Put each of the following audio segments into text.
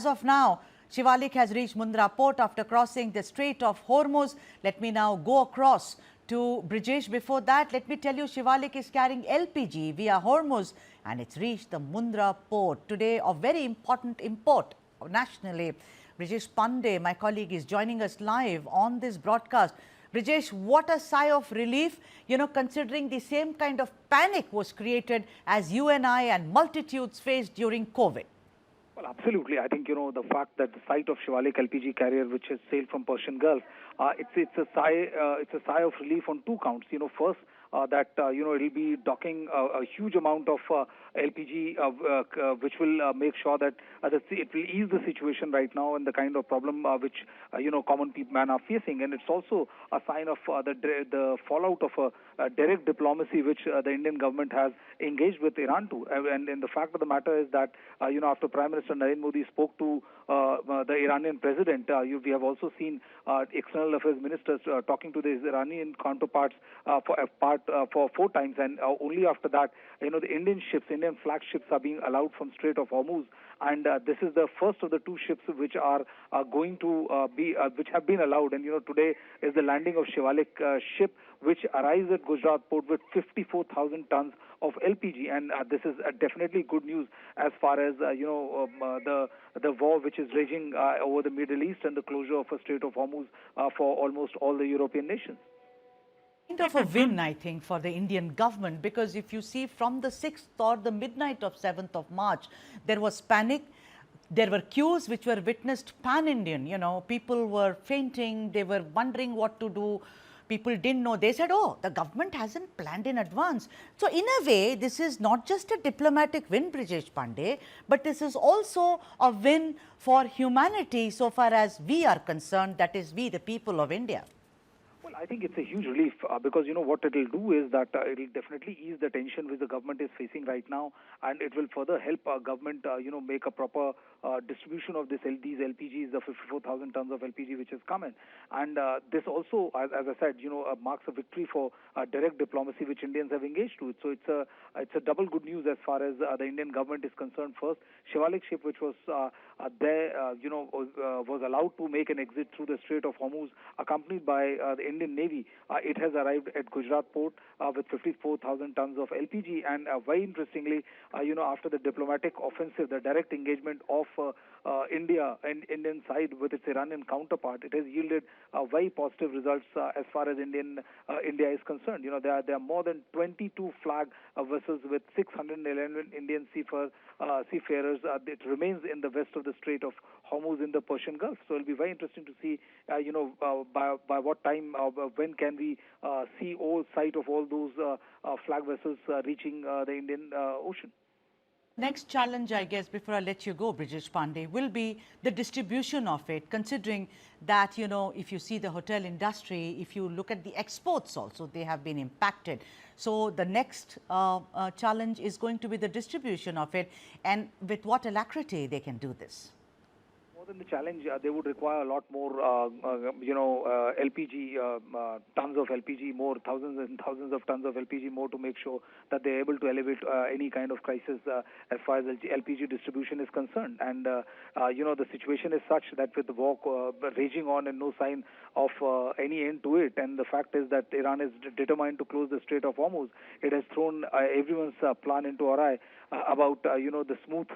As of now, Shivalik has reached Mundra Port after crossing the Strait of Hormuz. Let me now go across to Brijesh. Before that, let me tell you, Shivalik is carrying LPG via Hormuz and it's reached the Mundra Port. Today, a very important import nationally. Brijesh Pandey, my colleague, is joining us live on this broadcast. Brijesh, what a sigh of relief, considering the same kind of panic was created as you and I and multitudes faced during COVID. Well, absolutely. I think, the fact that the site of Shivalik LPG carrier, which has sailed from Persian Gulf, it's a sigh of relief on two counts. First, that it'll be docking a huge amount of LPG, which will make sure that it will ease the situation right now and the kind of problem which common man are facing. And it's also a sign of the fallout of a direct diplomacy which the Indian government has engaged with Iran to. And the fact of the matter is that after Prime Minister Narendra Modi spoke to the Iranian president, we have also seen external affairs ministers talking to the Iranian counterparts for 4 times, and only after that, the Indian flagships are being allowed from Strait of Hormuz, and this is the first of the 2 ships which are going to which have been allowed. And today is the landing of Shivalik ship, which arrives at Gujarat port with 54,000 tons of LPG, and this is definitely good news as far as the war which is raging over the Middle East and the closure of a Strait of Hormuz for almost all the European nations. Kind of a win, I think, for the Indian government, because if you see from the 6th or the midnight of 7th of March, there was panic. There were queues which were witnessed pan-Indian. People were fainting. They were wondering what to do. People didn't know. They said, oh, the government hasn't planned in advance. So in a way, this is not just a diplomatic win, Brijesh Pandey, but this is also a win for humanity so far as we are concerned, that is, we, the people of India. Well, I think it's a huge relief because, what it will do is that it will definitely ease the tension which the government is facing right now, and it will further help our government, make a proper distribution of these LPGs, the 54,000 tons of LPG which has come in. And this also, as I said, marks a victory for direct diplomacy which Indians have engaged to. So it's a double good news as far as the Indian government is concerned. First, Shivalik ship, which was was allowed to make an exit through the Strait of Hormuz, accompanied by the Indian Navy. It has arrived at Gujarat port with 54,000 tons of LPG, and very interestingly, after the diplomatic offensive, the direct engagement of India and Indian side with its Iranian counterpart, it has yielded very positive results as far as India is concerned. There are more than 22 flag vessels with 611 Indian seafarers. It remains in the west of the Strait of Hormuz in the Persian Gulf. So it'll be very interesting to see, by what time, when can we see sight of all those flag vessels reaching the Indian Ocean. Next challenge, I guess, before I let you go, Brijesh Pandey, will be the distribution of it, considering that, if you see the hotel industry, if you look at the exports also, they have been impacted. So the next challenge is going to be the distribution of it, and with what alacrity they can do this. More than the challenge, they would require a lot more, LPG, tons of LPG, more thousands and thousands of tons of LPG more to make sure that they're able to elevate any kind of crisis as far as LPG distribution is concerned. And, the situation is such that with the war raging on and no sign of any end to it, and the fact is that Iran is determined to close the Strait of Hormuz, it has thrown everyone's plan into awry about, the smooth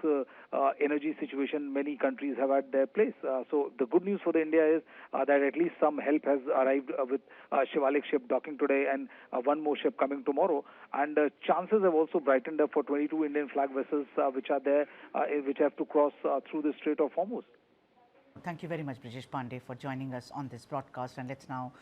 energy situation many countries have at their place. So the good news for the India is that at least some help has arrived with Shivalik ship docking today and one more ship coming tomorrow. And chances have also brightened up for 22 Indian flag vessels which are there, which have to cross through the Strait of Hormuz. Thank you very much, Brijesh Pandey, for joining us on this broadcast. And let's now